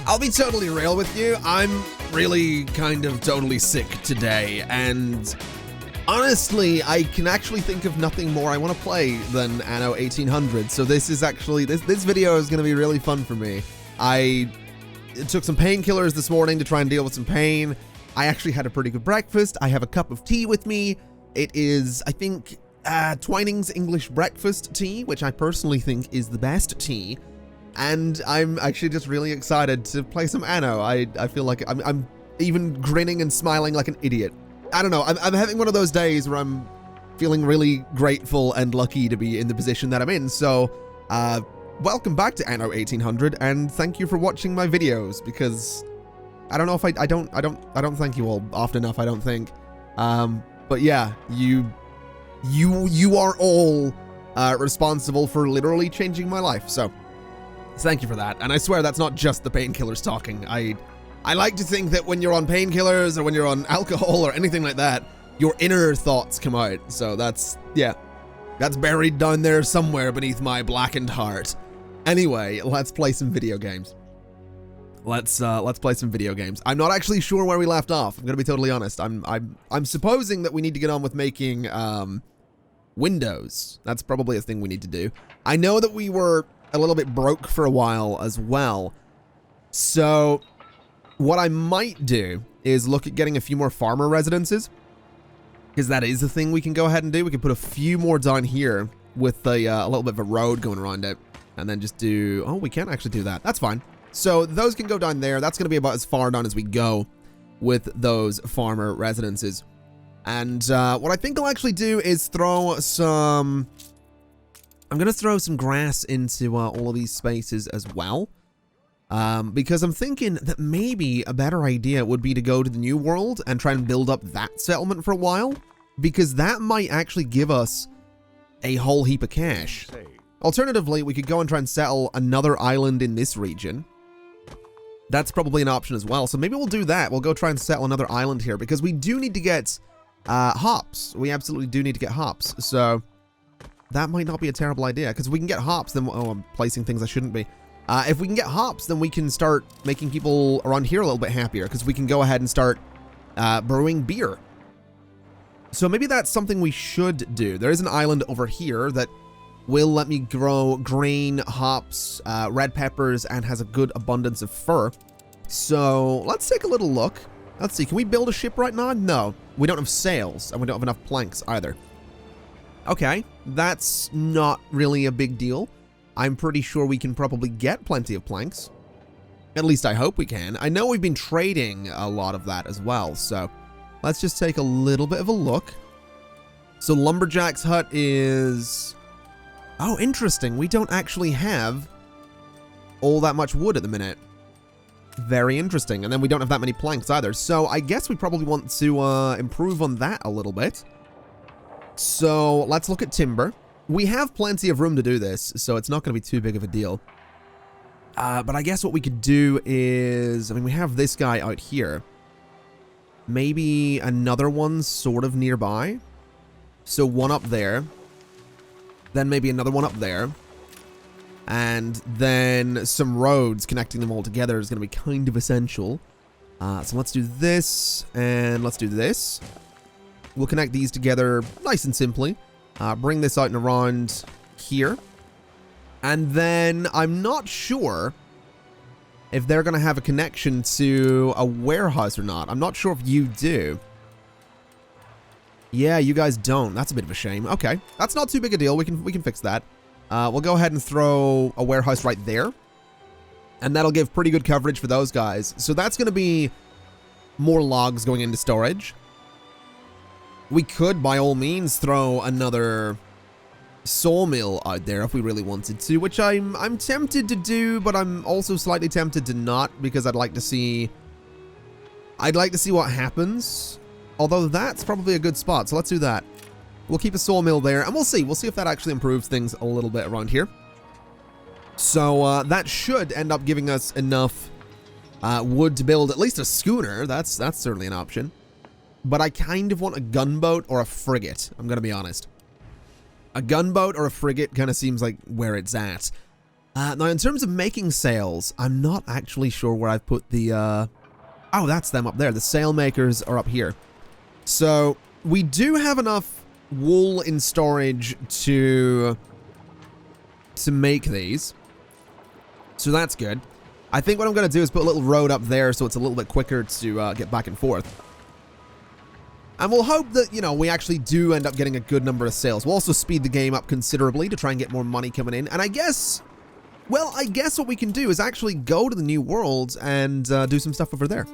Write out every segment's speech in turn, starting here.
I'll be totally real with you. I'm really kind of totally sick today, and honestly, I can actually think of nothing more I want to play than Anno 1800. So this is actually, this video is going to be really fun for me. I took some painkillers this morning to try and deal with some pain. I actually had a pretty good breakfast. I have a cup of tea with me. It is, I think, Twining's English breakfast tea, which I personally think is the best tea. And I'm actually just really excited to play some Anno. I feel like I'm even grinning and smiling like an idiot. I don't know, I'm having one of those days where I'm feeling really grateful and lucky to be in the position that I'm in. So, welcome back to Anno 1800, and thank you for watching my videos, because I don't know if I don't thank you all often enough, I don't think. But yeah, you are all responsible for literally changing my life. So thank you for that. And I swear that's not just the painkillers talking. I like to think that when you're on painkillers or when you're on alcohol or anything like that, your inner thoughts come out. So that's, yeah, that's buried down there somewhere beneath my blackened heart. Anyway, let's play some video games. Let's play some video games. I'm not actually sure where we left off. I'm gonna be totally honest. I'm supposing that we need to get on with making windows. That's probably a thing we need to do. I know that we were a little bit broke for a while as well. So what I might do is look at getting a few more farmer residences, because that is a thing we can go ahead and do. We can put a few more down here with a little bit of a road going around it, and then just do, oh, we can't actually do that. That's fine. So those can go down there. That's going to be about as far down as we go with those farmer residences. And what I think I'll actually do is throw some, I'm going to throw some grass into all of these spaces as well. Because I'm thinking that maybe a better idea would be to go to the New World and try and build up that settlement for a while, because that might actually give us a whole heap of cash. Alternatively, we could go and try and settle another island in this region. That's probably an option as well. So maybe we'll do that. We'll go try and settle another island here, because we do need to get hops. We absolutely do need to get hops. So that might not be a terrible idea, because if we can get hops, then, oh, I'm placing things I shouldn't be. If we can get hops, then we can start making people around here a little bit happier, because we can go ahead and start brewing beer. So maybe that's something we should do. There is an island over here that will let me grow grain, hops, red peppers, and has a good abundance of fur. So let's take a little look. Let's see, can we build a ship right now? No, we don't have sails, and we don't have enough planks either. Okay, that's not really a big deal. I'm pretty sure we can probably get plenty of planks. At least I hope we can. I know we've been trading a lot of that as well, so let's just take a little bit of a look. So Lumberjack's hut is, oh, interesting. We don't actually have all that much wood at the minute. Very interesting. And then we don't have that many planks either. So I guess we probably want to improve on that a little bit. So let's look at timber. We have plenty of room to do this, so it's not going to be too big of a deal. But I guess what we could do is, I mean, we have this guy out here. Maybe another one sort of nearby. So one up there. Then maybe another one up there. And then some roads connecting them all together is going to be kind of essential. So let's do this, and let's do this. We'll connect these together nice and simply. Bring this out and around here. And then I'm not sure if they're going to have a connection to a warehouse or not. I'm not sure if you do. Yeah, you guys don't. That's a bit of a shame. Okay, that's not too big a deal. We can fix that. We'll go ahead and throw a warehouse right there. And that'll give pretty good coverage for those guys. So that's going to be more logs going into storage. We could, by all means, throw another sawmill out there if we really wanted to, which I'm tempted to do, but I'm also slightly tempted to not, because I'd like to see what happens. Although that's probably a good spot, so let's do that. We'll keep a sawmill there, and we'll see if that actually improves things a little bit around here. So that should end up giving us enough wood to build at least a schooner. That's certainly an option. But I kind of want a gunboat or a frigate, I'm going to be honest. A gunboat or a frigate kind of seems like where it's at. Now, in terms of making sails, I'm not actually sure where I've put the, oh, that's them up there. The sail makers are up here. So, we do have enough wool in storage to make these. So that's good. I think what I'm going to do is put a little road up there so it's a little bit quicker to get back and forth. And we'll hope that, you know, we actually do end up getting a good number of sails. We'll also speed the game up considerably to try and get more money coming in. And I guess, well, I guess what we can do is actually go to the new world and do some stuff over there.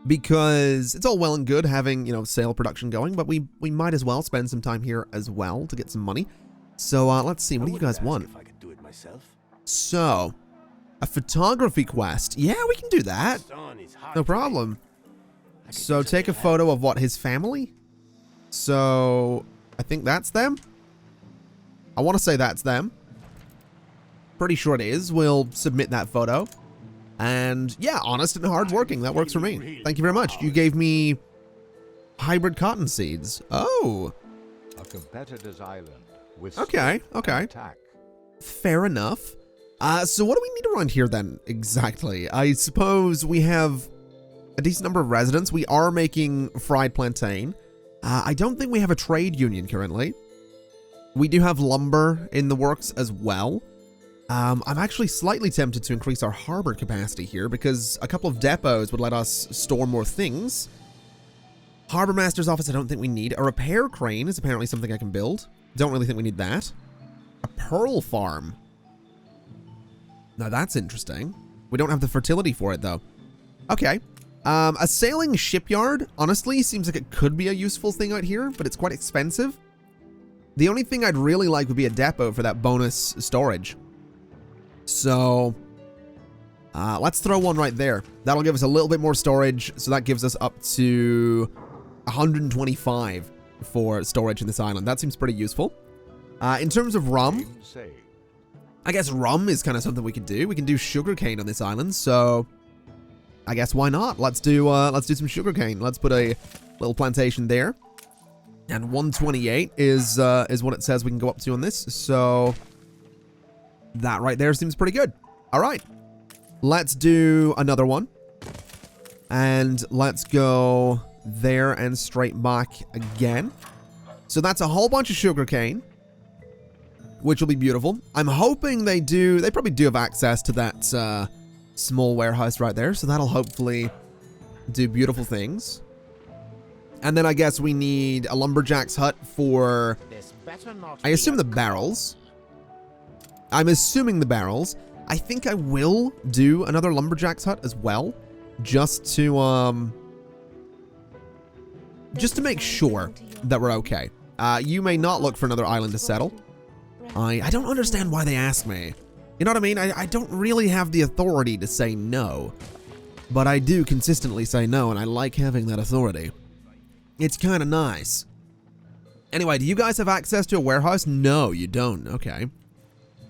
Because it's all well and good having, you know, sail production going, but we might as well spend some time here as well to get some money. So let's see, what do you guys want? If I could do it myself. So, a photography quest. Yeah, we can do that. No problem. So take a photo of what, his family? So I think that's them. I want to say that's them. Pretty sure it is. We'll submit that photo. And yeah, honest and hardworking. That works for me. Thank you very much. You gave me hybrid cotton seeds. Oh. A competitor's island with okay. attack. Fair enough. So what do we need around here then exactly? I suppose we have a decent number of residents. We are making fried plantain. I don't think we have a trade union currently. We do have lumber in the works as well. I'm actually slightly tempted to increase our harbor capacity here because a couple of depots would let us store more things. Harbor master's office, I don't think we need. A repair crane is apparently something I can build. Don't really think we need that. A pearl farm. Now that's interesting. We don't have the fertility for it though. Okay. A sailing shipyard, honestly, seems like it could be a useful thing out here, but it's quite expensive. The only thing I'd really like would be a depot for that bonus storage. So, let's throw one right there. That'll give us a little bit more storage, so that gives us up to 125 for storage in this island. That seems pretty useful. In terms of rum, I guess rum is kind of something we can do. We can do sugarcane on this island, so I guess why not? Let's do some sugarcane. Let's put a little plantation there. And 128 is what it says we can go up to on this. So that right there seems pretty good. All right. Let's do another one. And let's go there and straight back again. So that's a whole bunch of sugarcane, which will be beautiful. I'm hoping they probably do have access to that small warehouse right there. So that'll hopefully do beautiful things. And then I guess we need a lumberjack's hut for, I assume the barrels. I'm assuming the barrels. I think I will do another lumberjack's hut as well, just to make sure that we're okay. You may not look for another island to settle. I don't understand why they ask me. You know what I mean? I don't really have the authority to say no, but I do consistently say no, and I like having that authority. It's kind of nice. Anyway, do you guys have access to a warehouse? No, you don't. Okay.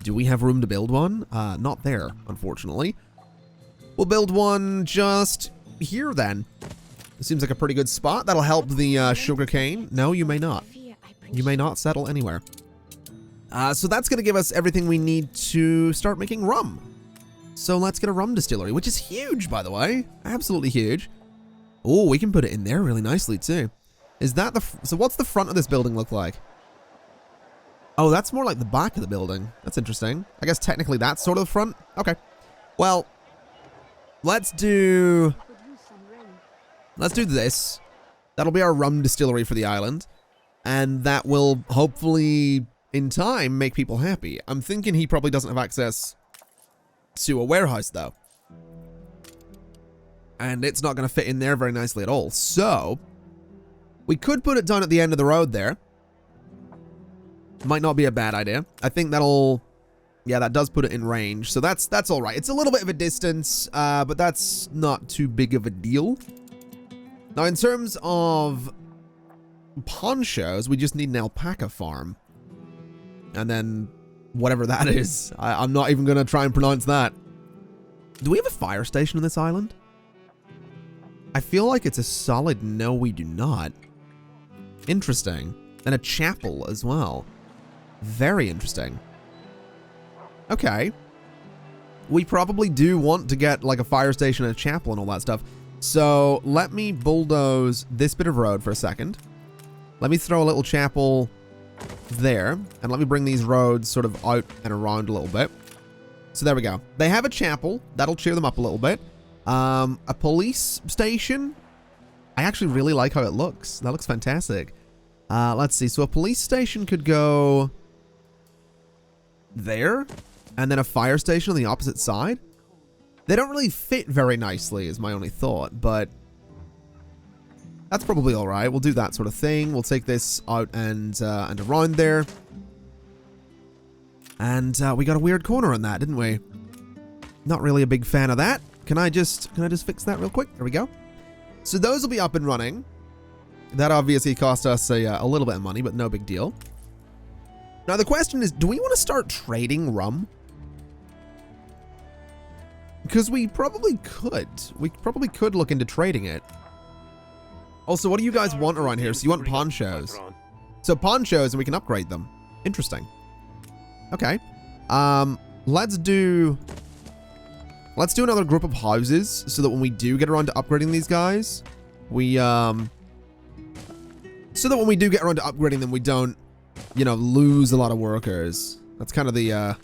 Do we have room to build one? Not there, unfortunately. We'll build one just here then. It seems like a pretty good spot. That'll help the sugarcane. No, you may not. You may not settle anywhere. So that's going to give us everything we need to start making rum. So let's get a rum distillery, which is huge, by the way. Absolutely huge. Oh, we can put it in there really nicely, too. Is that so what's the front of this building look like? Oh, that's more like the back of the building. That's interesting. I guess technically that's sort of the front. Okay. Well, let's do this. That'll be our rum distillery for the island. And that will hopefully, in time, make people happy. I'm thinking he probably doesn't have access to a warehouse, though. And it's not going to fit in there very nicely at all. So, we could put it down at the end of the road there. Might not be a bad idea. I think that'll... Yeah, that does put it in range. So that's all right. It's a little bit of a distance, but that's not too big of a deal. Now, in terms of ponchos, we just need an alpaca farm. And then whatever that is. I'm not even going to try and pronounce that. Do we have a fire station on this island? I feel like it's a solid no, we do not. Interesting. And a chapel as well. Very interesting. Okay. we probably do want to get like a fire station and a chapel and all that stuff. So let me bulldoze this bit of road for a second. Let me throw a little chapel there, and let me bring these roads sort of out and around a little bit. So there we go. They have a chapel. That'll cheer them up a little bit. A police station. I actually really like how it looks. That looks fantastic. Let's see. So a police station could go there, and then a fire station on the opposite side. They don't really fit very nicely is my only thought, but that's probably all right. We'll do that sort of thing. We'll take this out and around there. And we got a weird corner on that, didn't we? Not really a big fan of that. Can I just fix that real quick? There we go. So those will be up and running. That obviously cost us a little bit of money, but no big deal. Now the question is, do we want to start trading rum? Because we probably could. We probably could look into trading it. Also, what do you guys want around here? So you want ponchos. So ponchos, and we can upgrade them. Interesting. Okay. Let's do another group of houses so that when we do get around to upgrading these guys, we don't, you know, lose a lot of workers. That's kind of the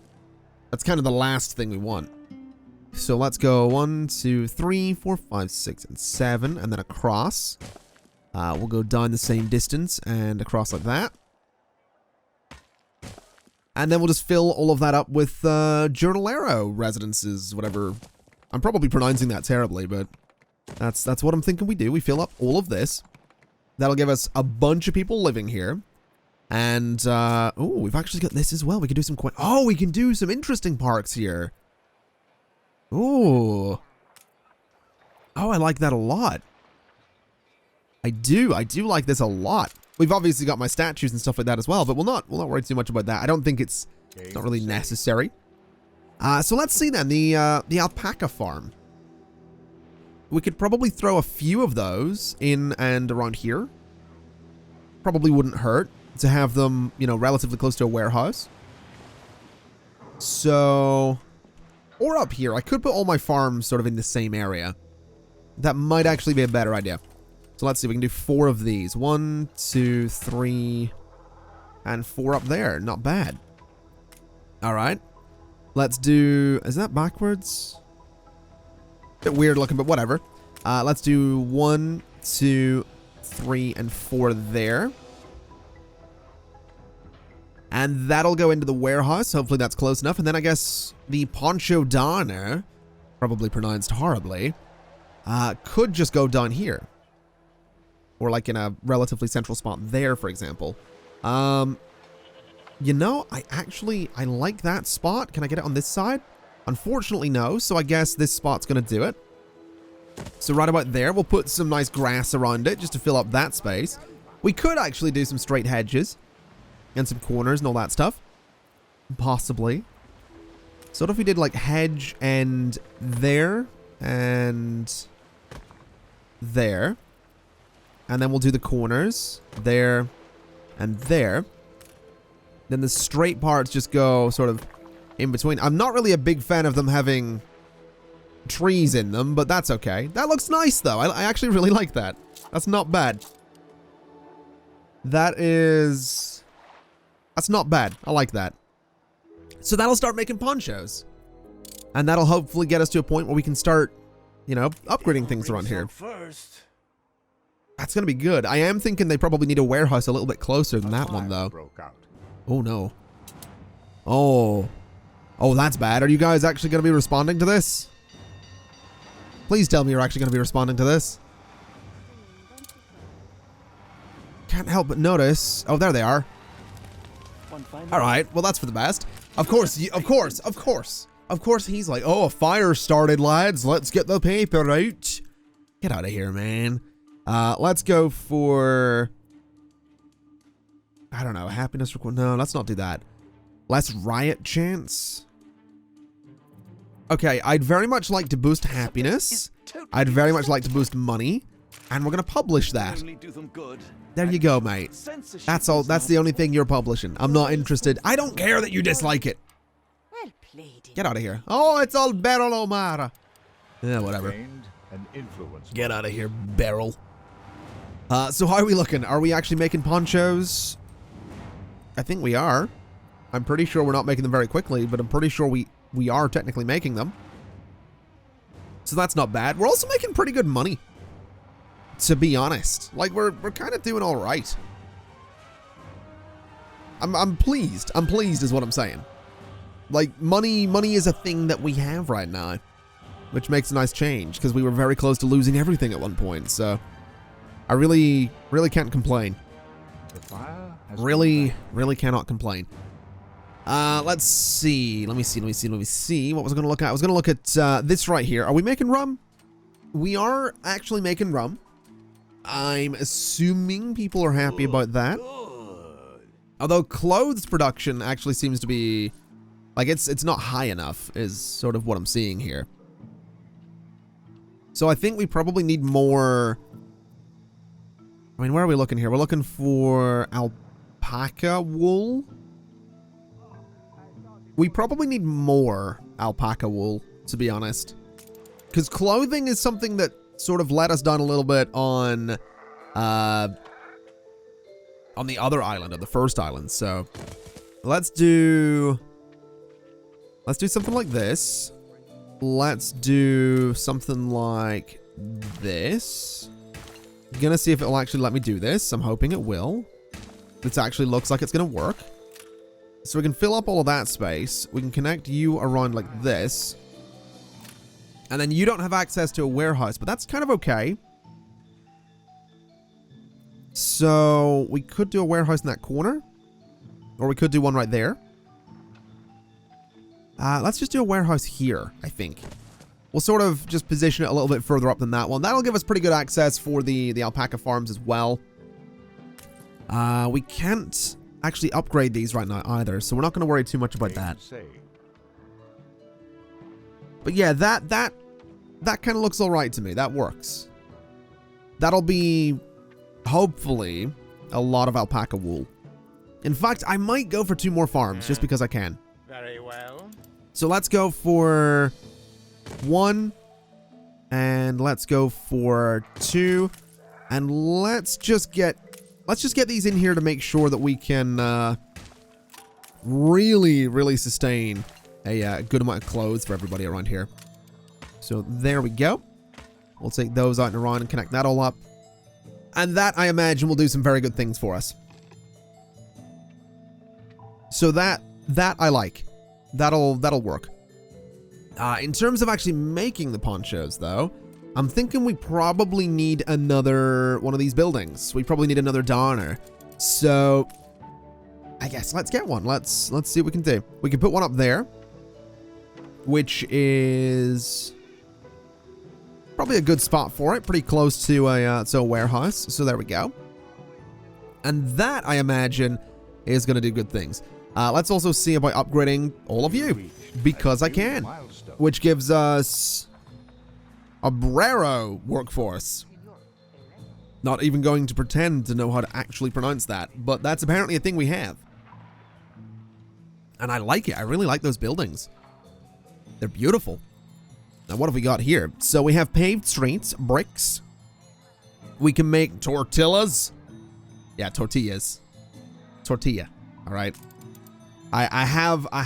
last thing we want. So let's go 1, 2, 3, 4, 5, 6, and 7, and then across. We'll go down the same distance and across like that. And then we'll just fill all of that up with Jornalero residences, whatever. I'm probably pronouncing that terribly, but that's what I'm thinking we do. We fill up all of this. That'll give us a bunch of people living here. And, oh, we've actually got this as well. We can do some we can do some interesting parks here. Ooh. Oh, I like that a lot. I do like this a lot. We've obviously got my statues and stuff like that as well, but we'll not worry too much about that. I don't think it's not really necessary. So let's see then, the alpaca farm. We could probably throw a few of those in and around here. Probably wouldn't hurt to have them, you know, relatively close to a warehouse. So, or up here. I could put all my farms sort of in the same area. That might actually be a better idea. So let's see, we can do 4 of these. 1, 2, 3, and 4 up there. Not bad. All right. Let's do, is that backwards? Bit weird looking, but whatever. Let's do 1, 2, 3, and 4 there. And that'll go into the warehouse. Hopefully that's close enough. And then I guess the Poncho Donner, probably pronounced horribly, could just go down here. Or like in a relatively central spot there, for example. You know, I like that spot. Can I get it on this side? Unfortunately, no. So I guess this spot's going to do it. So right about there, we'll put some nice grass around it just to fill up that space. We could actually do some straight hedges and some corners and all that stuff. Possibly. So what if we did like hedge and there and there. And then we'll do the corners there and there. Then the straight parts just go sort of in between. I'm not really a big fan of them having trees in them, but that's okay. That looks nice though. I actually really like that. That's not bad. That's not bad. I like that. So that'll start making ponchos. And that'll hopefully get us to a point where we can start, you know, upgrading things around here. That's going to be good. I am thinking they probably need a warehouse a little bit closer than that one, though. Oh, no. Oh. Oh, that's bad. Are you guys actually going to be responding to this? Please tell me you're actually going to be responding to this. Can't help but notice. Oh, there they are. All right. Well, that's for the best. Of course. Of course, he's like, oh, a fire started, lads. Let's get the paper out. Get out of here, man. Let's go for, I don't know, happiness record. No, let's not do that. Less riot chance. Okay, I'd very much like to boost happiness. I'd very much like to boost money. And we're going to publish that. There you go, mate. That's all. That's the only thing you're publishing. I'm not interested. I don't care that you dislike it. Get out of here. Oh, it's all Beryl O'Mara. Yeah, whatever. Gained an influence. Get out of here, Beryl. So how are we looking? Are we actually making ponchos? I think we are. I'm pretty sure we're not making them very quickly, but I'm pretty sure we are technically making them. So that's not bad. We're also making pretty good money, to be honest. Like, we're kind of doing all right. I'm pleased. I'm pleased is what I'm saying. Like, money is a thing that we have right now, which makes a nice change, because we were very close to losing everything at one point, so I really can't complain. The fire has Really cannot complain. Let's see. Let me see. What was I going to look at? I was going to look at this right here. Are we making rum? We are actually making rum. I'm assuming people are happy about that. Although clothes production actually seems to be, like, it's not high enough, is sort of what I'm seeing here. So I think we probably need more. I mean, where are we looking here? We're looking for alpaca wool. We probably need more alpaca wool, to be honest. Because clothing is something that sort of let us down a little bit on the other island, on the first island. So let's do something like this. Let's do something like this. I'm gonna see if it'll actually let me do this. I'm hoping it will. This actually looks like it's gonna work. So we can fill up all of that space. We can connect you around like this. And then you don't have access to a warehouse, but that's kind of okay. So we could do a warehouse in that corner. Or we could do one right there. Let's just do a warehouse here, I think. We'll sort of just position it a little bit further up than that one. That'll give us pretty good access for the alpaca farms as well. We can't actually upgrade these right now either, so we're not going to worry too much about that. But yeah, that kind of looks all right to me. That works. That'll be, hopefully, a lot of alpaca wool. In fact, I might go for 2 more farms, just because I can. Very well. So let's go for 1, and let's go for 2, and let's just get these in here to make sure that we can really sustain a good amount of clothes for everybody around here. So there we go. We'll take those out and around and connect that all up, and that, I imagine, will do some very good things for us. So that I like. That'll work. In terms of actually making the ponchos, though, I'm thinking we probably need another one of these buildings. We probably need another downer. So I guess let's get one. Let's see what we can do. We can put one up there, which is probably a good spot for it. Pretty close to a warehouse. So there we go. And that, I imagine, is going to do good things. Let's also see about upgrading all of you, because I can, which gives us a Brero workforce. Not even going to pretend to know how to actually pronounce that, but that's apparently a thing we have. And I like it. I really like those buildings. They're beautiful. Now, what have we got here? So we have paved streets, bricks. We can make tortillas. Yeah, tortillas. Tortilla. All right. I have a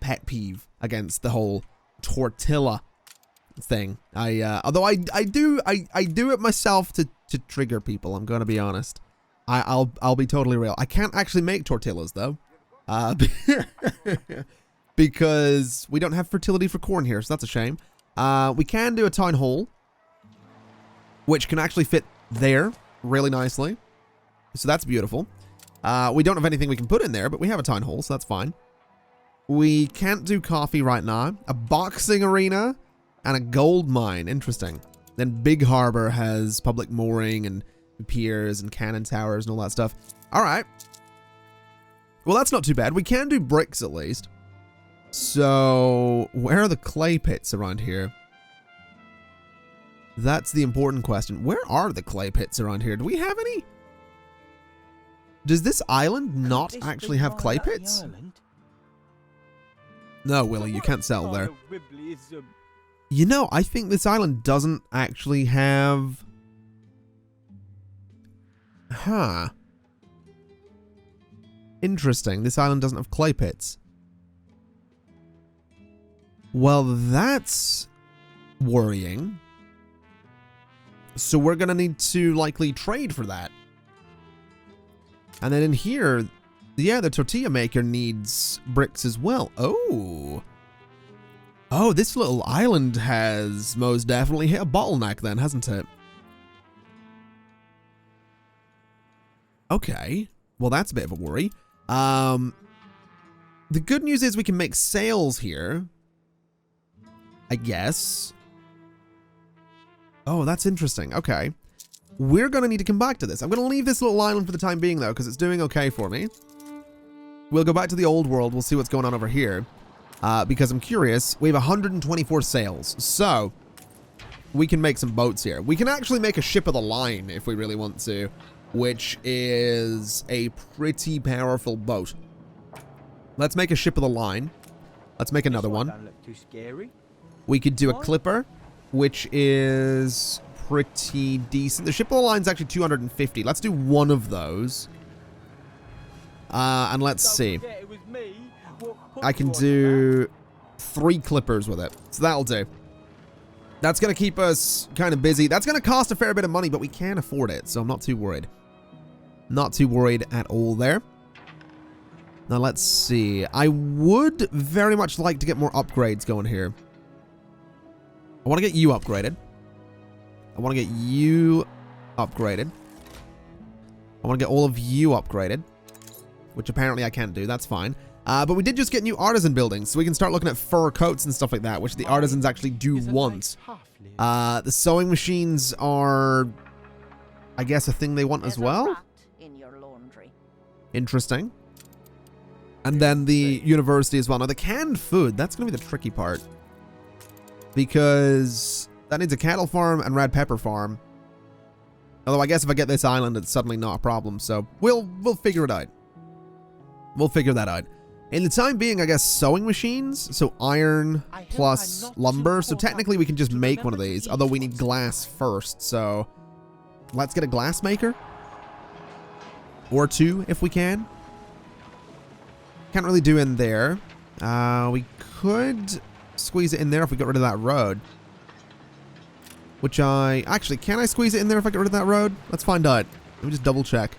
pet peeve against the whole tortilla thing. Although I do it myself to trigger people. I'm gonna be honest. I'll be totally real. I can't actually make tortillas though, because we don't have fertility for corn here, so that's a shame. We can do a town hall, which can actually fit there really nicely. So that's beautiful. We don't have anything we can put in there, but we have a town hall, so that's fine. We can't do coffee right now. A boxing arena and a gold mine. Interesting. Then Big Harbor has public mooring and piers and cannon towers and all that stuff. All right. Well, that's not too bad. We can do bricks at least. So where are the clay pits around here? That's the important question. Where are the clay pits around here? Do we have any? Does this island not actually have clay pits? No, Willie, you can't sell there. You know, I think this island doesn't actually have... Huh. Interesting. This island doesn't have clay pits. Well, that's worrying. So we're going to need to likely trade for that. And then in here, yeah, the tortilla maker needs bricks as well. Oh. Oh, this little island has most definitely hit a bottleneck then, hasn't it? Okay. Well, that's a bit of a worry. The good news is we can make sales here. I guess. Oh, that's interesting. Okay. We're going to need to come back to this. I'm going to leave this little island for the time being, though, because it's doing okay for me. We'll go back to the old world. We'll see what's going on over here. Because I'm curious. We have 124 sails. So, we can make some boats here. We can actually make a ship of the line if we really want to, which is a pretty powerful boat. Let's make a ship of the line. Let's make another one. We could do a clipper, which is pretty decent. The ship of the line is actually 250. Let's do one of those. And let's see. I can do 3 clippers with it. So that'll do. That's going to keep us kind of busy. That's going to cost a fair bit of money, but we can afford it. So I'm not too worried. Not too worried at all there. Now let's see. I would very much like to get more upgrades going here. I want to get you upgraded. I want to get you upgraded. I want to get all of you upgraded, which apparently I can't do. That's fine. But we did just get new artisan buildings, so we can start looking at fur coats and stuff like that, which the artisans actually do want. The sewing machines are, I guess, a thing they want as well. Interesting. And then the university as well. Now, the canned food, that's going to be the tricky part. Because that needs a cattle farm and red pepper farm. Although I guess if I get this island, it's suddenly not a problem. So we'll figure it out. We'll figure that out. In the time being, I guess sewing machines. So iron plus lumber. So technically we can just make one of these. Although we need glass first. So let's get a glass maker. Or 2 if we can. Can't really do in there. We could squeeze it in there if we got rid of that road. Which actually, can I squeeze it in there if I get rid of that road? Let's find out. Let me just double check.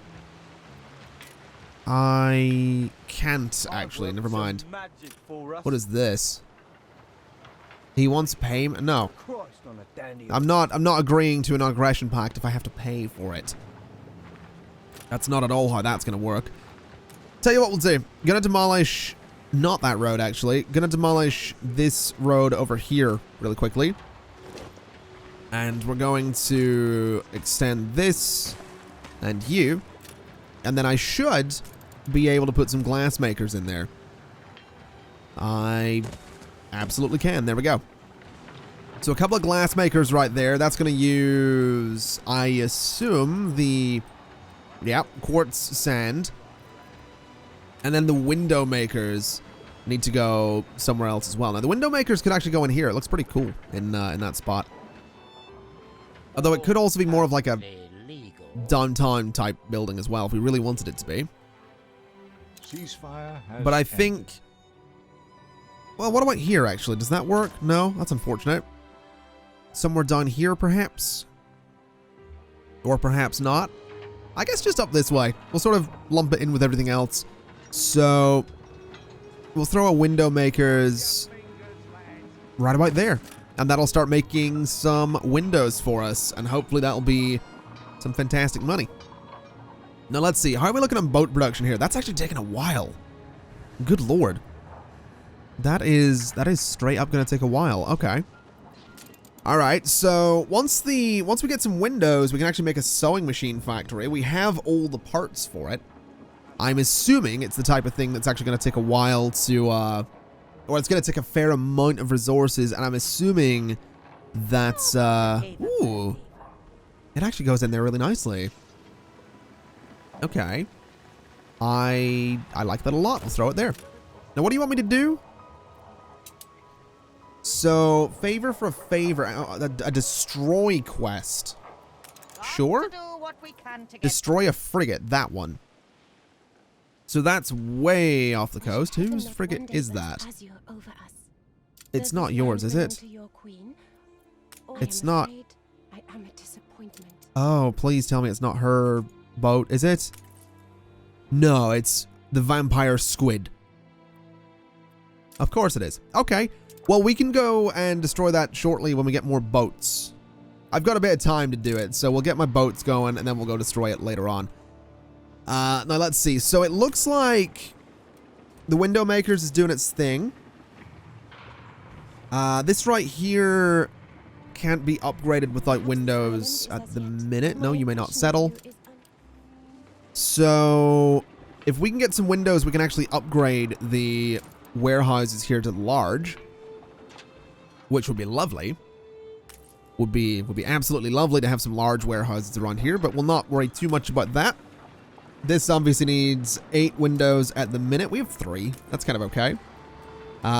I can't actually, never mind. What is this? He wants payment? No. I'm not agreeing to an aggression pact if I have to pay for it. That's not at all how that's gonna work. Tell you what we'll do. Gonna demolish, not that road actually. Gonna demolish this road over here really quickly. And we're going to extend this and you. And then I should be able to put some glass makers in there. I absolutely can. There we go. So a couple of glass makers right there. That's going to use, I assume, the quartz sand. And then the window makers need to go somewhere else as well. Now, the window makers could actually go in here. It looks pretty cool in that spot. Although it could also be more of like a downtown type building as well if we really wanted it to be. But I think... Well, what about here actually? Does that work? No, that's unfortunate. Somewhere down here perhaps? Or perhaps not. I guess just up this way. We'll sort of lump it in with everything else. So we'll throw a window makers right about there. And that'll start making some windows for us. And hopefully that'll be some fantastic money. Now let's see. How are we looking at boat production here? That's actually taking a while. Good lord. That is straight up going to take a while. Okay. All right. So once we get some windows, we can actually make a sewing machine factory. We have all the parts for it. I'm assuming it's the type of thing that's actually going to take a while to, or it's going to take a fair amount of resources. And I'm assuming that's, ooh, it actually goes in there really nicely. Okay. I like that a lot. We'll throw it there. Now, what do you want me to do? So, favor for a favor. A destroy quest. Sure. Destroy a frigate. That one. So that's way off the coast. Whose frigate is that? It's not yours, is it? It's not. Oh, please tell me it's not her boat, is it? No, it's the vampire squid. Of course it is. Okay. Well, we can go and destroy that shortly when we get more boats. I've got a bit of time to do it, so we'll get my boats going and then we'll go destroy it later on. Now let's see. So it looks like the window makers is doing its thing. This right here can't be upgraded without windows at the minute. No, you may not settle. So if we can get some windows, we can actually upgrade the warehouses here to large, which would be lovely. Would be absolutely lovely to have some large warehouses around here, but we'll not worry too much about that. This obviously needs 8 windows at the minute. We have 3. That's kind of okay.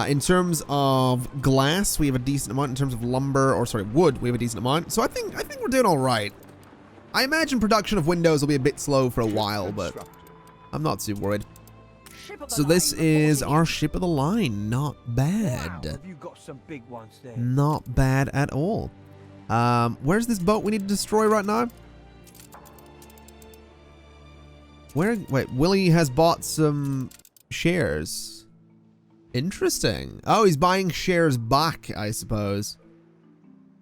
In terms of glass, we have a decent amount. In terms of lumber, or sorry, wood, we have a decent amount. So I think we're doing all right. I imagine production of windows will be a bit slow for a while, but I'm not too worried. So this is our ship of the line. Not bad. Wow, have you got some big ones there? Not bad at all. Where's this boat we need to destroy right now? Wait, Willie has bought some shares. Interesting. Oh, he's buying shares back, I suppose.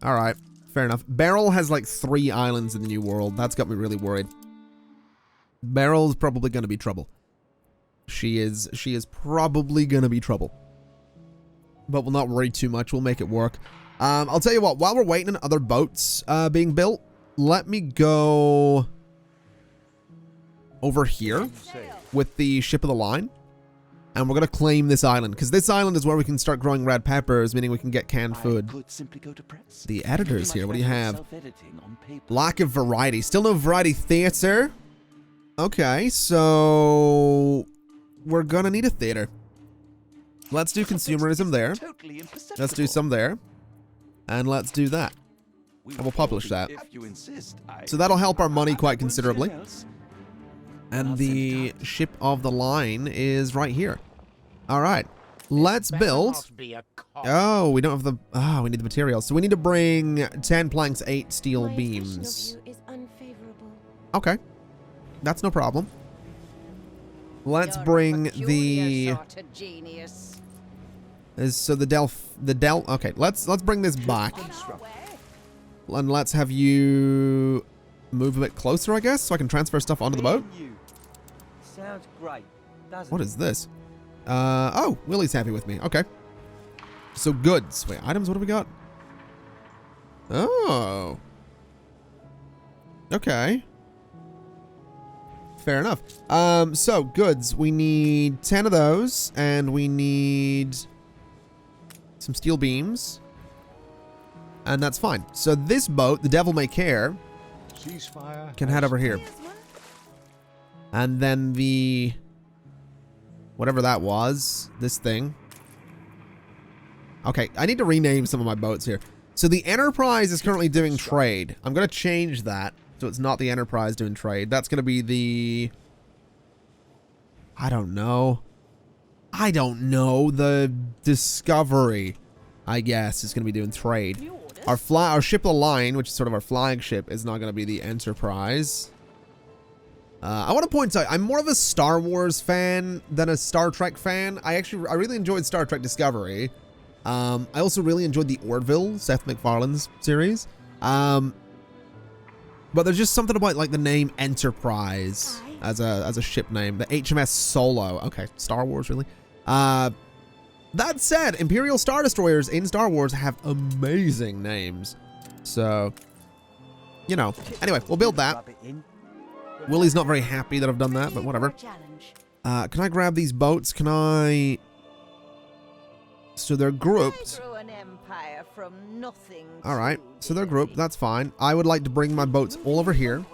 All right, fair enough. Beryl has like 3 islands in the New World. That's got me really worried. Beryl's probably going to be trouble. She is probably going to be trouble. But we'll not worry too much. We'll make it work. I'll tell you what, while we're waiting on other boats being built, let me go over here with the ship of the line. And we're going to claim this island, because this island is where we can start growing red peppers, meaning we can get canned food. The editors here, what do you have? Lack of variety. Still no variety theater. Okay, so we're going to need a theater. Let's do consumerism there. Let's do some there. And let's do that. And we'll publish that. So that'll help our money quite considerably. And the ship of the line is right here. All right. Let's build. Oh, we don't have the... Ah, we need the materials. So we need to bring 10 planks, 8 steel beams. Okay. That's no problem. Let's bring the... So the okay, let's bring this back. And let's have you move a bit closer, I guess, so I can transfer stuff onto the boat. Sounds great. What is this? Oh, Willie's happy with me. Okay. So goods. Wait, items, what do we got? Oh. Okay. Fair enough. So goods. We need 10 of those, and we need some steel beams. And that's fine. So this boat, the Devil May Care, can head over here. And then the... whatever that was, this thing. Okay, I need to rename some of my boats here. So the Enterprise is currently doing trade. I'm going to change that so it's not the Enterprise doing trade. That's going to be the... I don't know. The Discovery, I guess, is going to be doing trade. Our ship of the line, which is sort of our flagship, is not going to be the Enterprise. I want to point out, I'm more of a Star Wars fan than a Star Trek fan. I really enjoyed Star Trek Discovery. I also really enjoyed the Orville, Seth MacFarlane's series. But there's just something about like the name Enterprise as a ship name. The HMS Solo. Okay, Star Wars, really. That said, Imperial Star Destroyers in Star Wars have amazing names. So, you know. Anyway, we'll build that. Willie's not very happy that I've done that, but whatever. Can I grab these boats? Can I... So they're grouped. Alright, so they're grouped. That's fine. I would like to bring my boats all over here.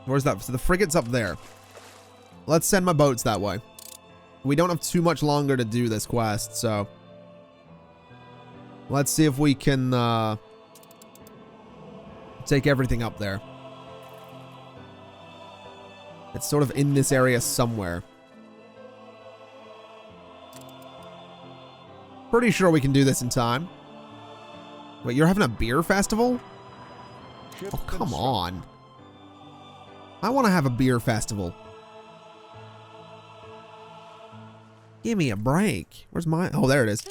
Where's that? So the frigate's up there. let's send my boats that way. We don't have too much longer to do this quest, so let's see if we can take everything up there. It's sort of in this area somewhere. Pretty sure we can do this in time. Wait, you're having a beer festival? Oh, come on. I want to have a beer festival. Give me a break. Where's my... Oh, there it is.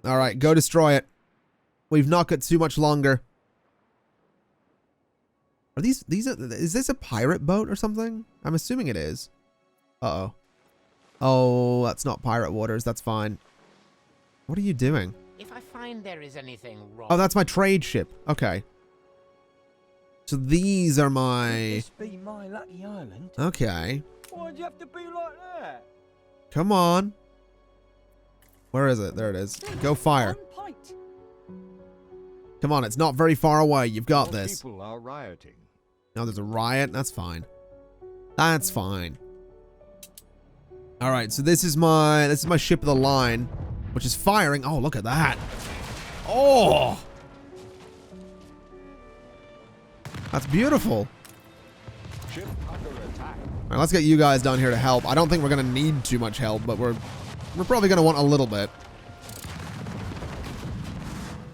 All right, go destroy it. We've not got too much longer. Are these... Is this a pirate boat or something? I'm assuming it is. Uh-oh. Oh, that's not pirate waters. That's fine. What are you doing? If I find there is anything wrong... Oh, that's my trade ship. Okay. So these are my... This be my lucky island. Okay. Why'd you have to be like that? Come on. Where is it? There it is. Go fire. Come on, it's not very far away. You've got this. People are rioting. No, there's a riot. That's fine. That's fine. All right, so this is my ship of the line, which is firing. Oh, look at that. Oh. That's beautiful. Ship under attack. All right, let's get you guys down here to help. I don't think we're going to need too much help, but we're probably going to want a little bit.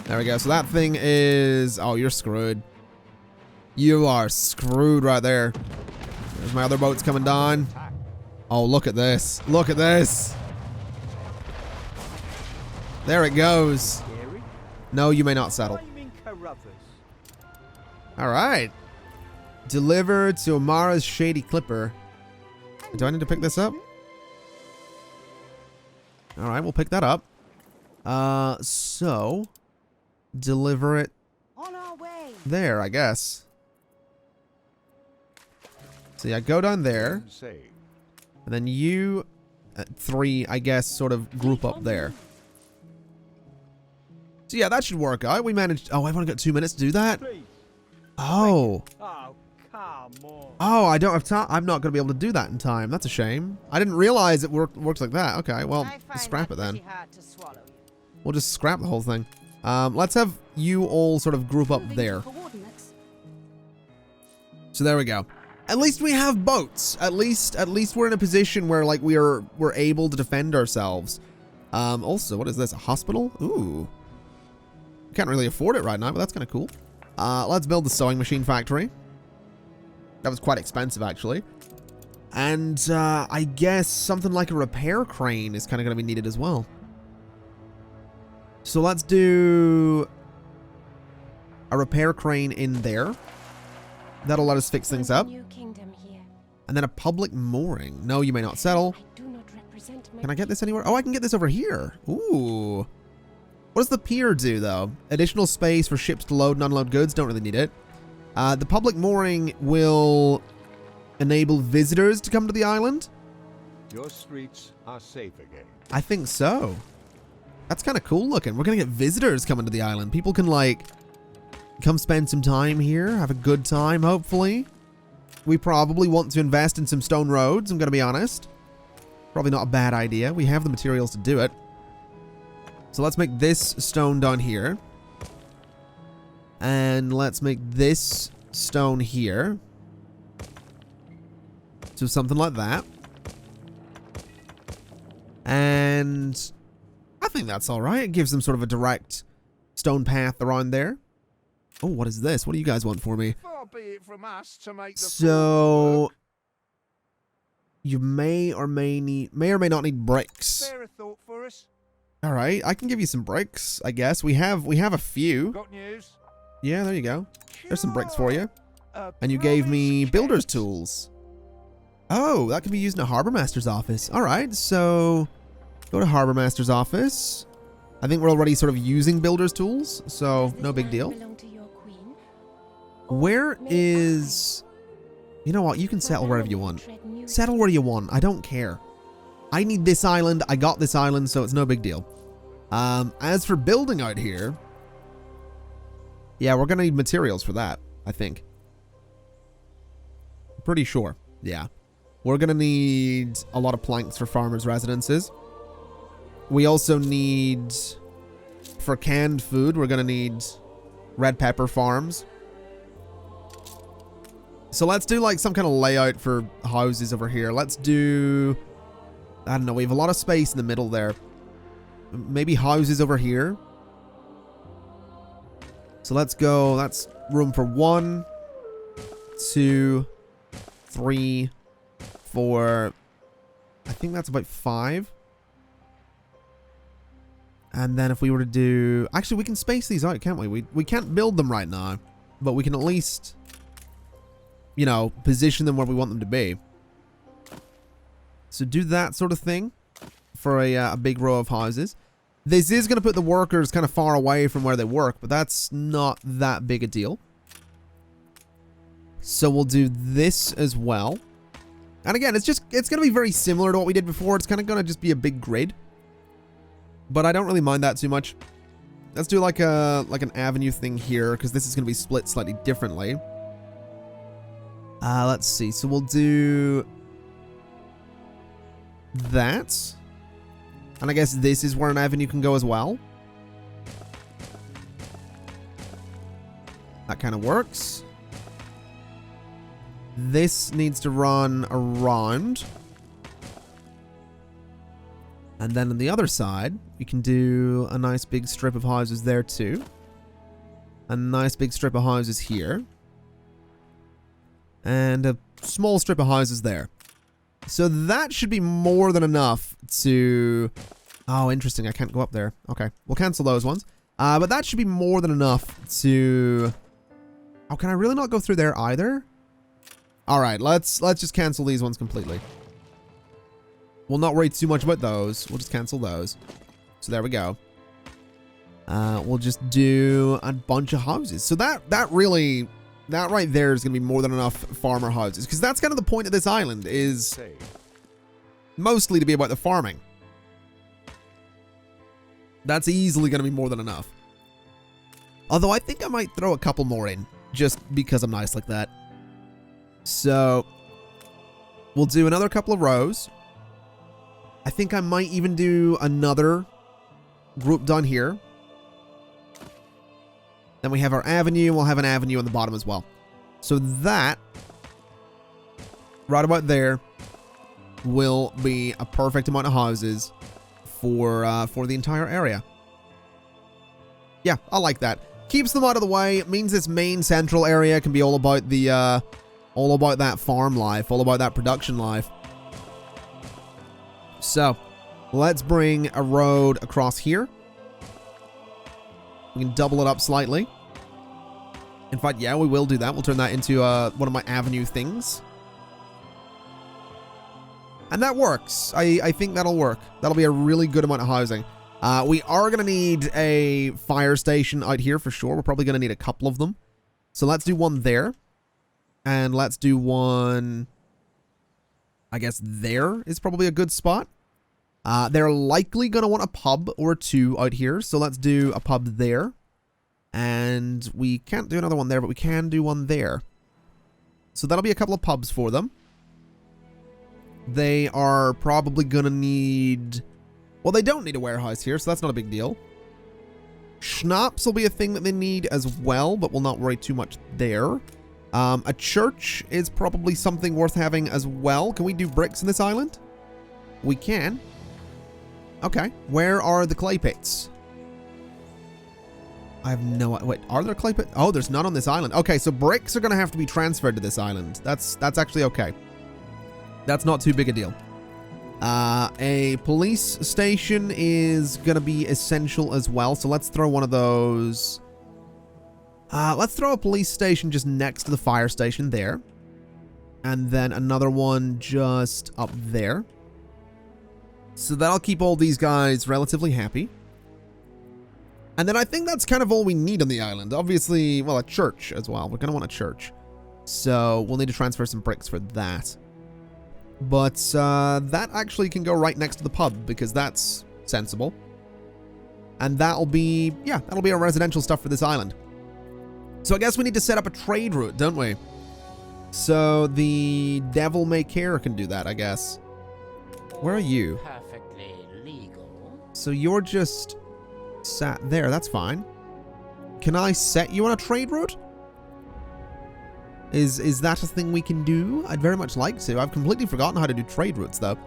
There we go. So that thing is... Oh, you're screwed. You are screwed right there. There's my other boats coming down. Oh, look at this. Look at this. There it goes. No, you may not settle. All right. Deliver to Amara's Shady Clipper. Do I need to pick this up? All right, we'll pick that up. So deliver it on our way there, I guess. So yeah, go down there. And then you three, I guess, sort of group up there. So yeah, that should work out. We managed... Oh, I've only got 2 minutes to do that? Oh. Oh, come on. Oh, I don't have time. I'm not going to be able to do that in time. That's a shame. I didn't realize it works like that. Okay, well, scrap it then. We'll just scrap the whole thing. Let's have you all sort of group up there. So there we go. At least we have boats. At least we're in a position where like we're able to defend ourselves. Also, what is this? A hospital? Ooh. Can't really afford it right now, but that's kind of cool. Let's build the sewing machine factory. That was quite expensive, actually. And I guess something like a repair crane is kind of going to be needed as well. So let's do a repair crane in there. That'll let us fix things up. And then a public mooring. No, you may not settle. Can I get this anywhere? Oh, I can get this over here. Ooh. What does the pier do, though? Additional space for ships to load and unload goods. Don't really need it. The public mooring will enable visitors to come to the island. Your streets are safe again. I think so. That's kind of cool looking. We're going to get visitors coming to the island. People can, like, come spend some time here, have a good time, hopefully. We probably want to invest in some stone roads, I'm going to be honest. Probably not a bad idea. We have the materials to do it. So let's make this stone down here. And let's make this stone here. So something like that. And I think that's all right. It gives them sort of a direct stone path around there. Oh, what is this? What do you guys want for me? Far be it from us to make the So you may or may not need bricks. spare a thought for us. All right, I can give you some bricks, I guess. We have a few. Got news? Yeah, there you go. There's some bricks for you. And you gave me builder's tools. Oh, that can be used in a harbor master's office. All right, so go to harbor master's office. I think we're already sort of using builder's tools, so no big deal. Where is... You know what? You can settle wherever you want. Settle where you want. I don't care. I need this island. I got this island, so it's no big deal. As for building out here... Yeah, we're going to need materials for that, I think. Pretty sure. Yeah. We're going to need a lot of planks for farmers' residences. We also need, for canned food, we're going to need red pepper farms. So let's do like some kind of layout for houses over here. Let's do, I don't know, we have a lot of space in the middle there. Maybe houses over here. So let's go, that's room for 1, 2, 3, 4. I think that's about 5. And then if we were to do, actually we can space these out, can't we? We can't build them right now, but we can at least, you know, position them where we want them to be. So do that sort of thing for a big row of houses. This is going to put the workers kind of far away from where they work, but that's not that big a deal. So we'll do this as well. And again, it's going to be very similar to what we did before. It's kind of going to just be a big grid. But I don't really mind that too much. Let's do like an avenue thing here, because this is going to be split slightly differently. Let's see. So we'll do that. And I guess this is where an avenue can go as well. That kind of works. This needs to run around. And then on the other side, we can do a nice big strip of houses there too. A nice big strip of houses here. And a small strip of houses there. So that should be more than enough to... Oh, interesting. I can't go up there. Okay. We'll cancel those ones. But that should be more than enough to... Oh, can I really not go through there either? Alright, let's just cancel these ones completely. We'll not worry too much about those. We'll just cancel those. So there we go. We'll just do a bunch of houses. So that right there is going to be more than enough farmer houses. Because that's kind of the point of this island, is mostly to be about the farming. That's easily going to be more than enough. Although I think I might throw a couple more in, just because I'm nice like that. So we'll do another couple of rows. I think I might even do another group down here. Then we have our avenue. We'll have an avenue on the bottom as well. So that, right about there, will be a perfect amount of houses for the entire area. Yeah, I like that. Keeps them out of the way. It means this main central area can be all about the all about that farm life, all about that production life. So, let's bring a road across here. We can double it up slightly. In fact, yeah, we will do that. We'll turn that into one of my avenue things. And that works. I think that'll work. That'll be a really good amount of housing. We are going to need a fire station out here for sure. We're probably going to need a couple of them. So let's do one there. And let's do one... I guess there is probably a good spot. They're likely going to want a pub or two out here. So let's do a pub there. And we can't do another one there, but we can do one there. So that'll be a couple of pubs for them. They are probably going to need... Well, they don't need a warehouse here, so that's not a big deal. Schnapps will be a thing that they need as well, but we'll not worry too much there. A church is probably something worth having as well. Can we do bricks in this island? We can. Okay. Where are the clay pits? I have no... Wait, are there clay pits? Oh, there's none on this island. Okay, so bricks are going to have to be transferred to this island. That's actually okay. That's not too big a deal. A police station is going to be essential as well. So let's throw one of those... let's throw a police station just next to the fire station there. And then another one just up there. So that'll keep all these guys relatively happy. And then I think that's kind of all we need on the island. Obviously, well, a church as well. We're going to want a church. So we'll need to transfer some bricks for that. But that actually can go right next to the pub because that's sensible. And that'll be, yeah, that'll be our residential stuff for this island. So I guess we need to set up a trade route, don't we? So the devil may care can do that, I guess. Where are you? Perfectly legal. So you're just sat there. That's fine. Can I set you on a trade route? Is that a thing we can do? I'd very much like to. I've completely forgotten how to do trade routes, though.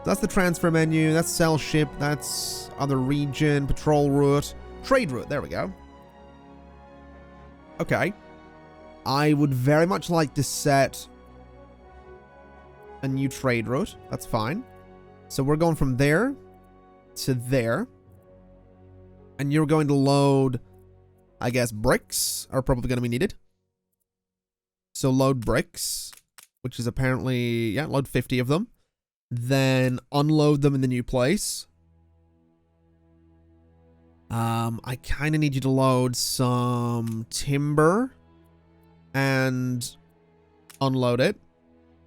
That's the transfer menu. That's sell ship. That's other region. Patrol route. Trade route. There we go. Okay. I would very much like to set a new trade route. That's fine. So we're going from there to there. And you're going to load, I guess, bricks are probably going to be needed. So load bricks, which is apparently, yeah, load 50 of them. Then unload them in the new place. I kind of need you to load some timber and unload it.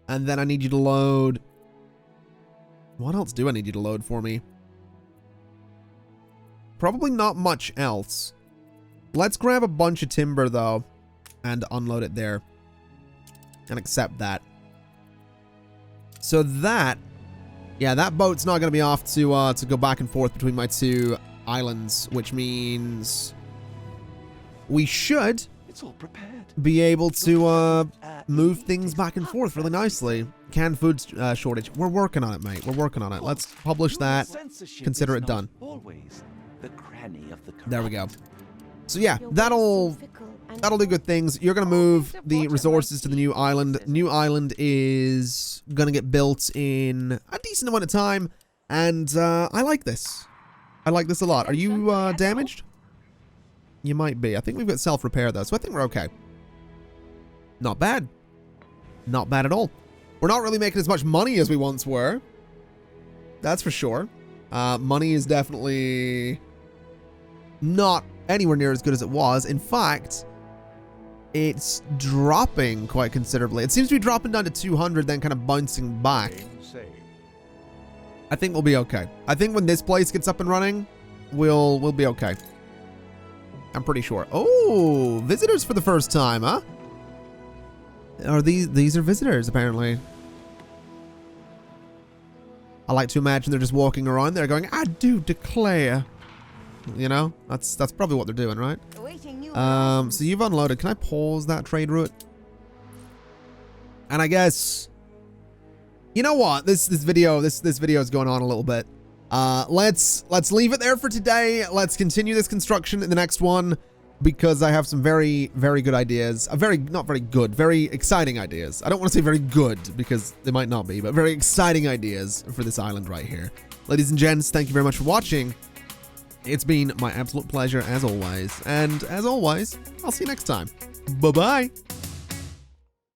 And then I need you to load... What else do I need you to load for me? Probably not much else. Let's grab a bunch of timber, though, and unload it there. And accept that. So that... Yeah, that boat's not going to be off to go back and forth between my two islands, which means we should It's all prepared. be able to move things back and forth really nicely. Canned food shortage. We're working on it, mate. We're working on it. Let's publish that. Consider it done. Always the cranny of the There we go. So yeah, that'll do good things. You're going to move the resources to the new island. New island is going to get built in a decent amount of time. And I like this. I like this a lot. Are you damaged? You might be. I think we've got self-repair, though, so I think we're okay. Not bad. Not bad at all. We're not really making as much money as we once were. That's for sure. Money is definitely not anywhere near as good as it was. In fact, it's dropping quite considerably. It seems to be dropping down to 200, then kind of bouncing back. Game save. I think we'll be okay. I think when this place gets up and running, we'll be okay. I'm pretty sure. Oh, visitors for the first time, huh? Are these are visitors, apparently. I like to imagine they're just walking around there going, I do declare. You know, that's probably what they're doing, right? So you've unloaded. Can I pause that trade route? And I guess, you know what? This video is going on a little bit. Let's leave it there for today. Let's continue this construction in the next one, because I have some very, very good ideas. Not very good, very exciting ideas. I don't want to say very good, because they might not be, but very exciting ideas for this island right here. Ladies and gents, thank you very much for watching. It's been my absolute pleasure as always. And as always, I'll see you next time. Bye-bye.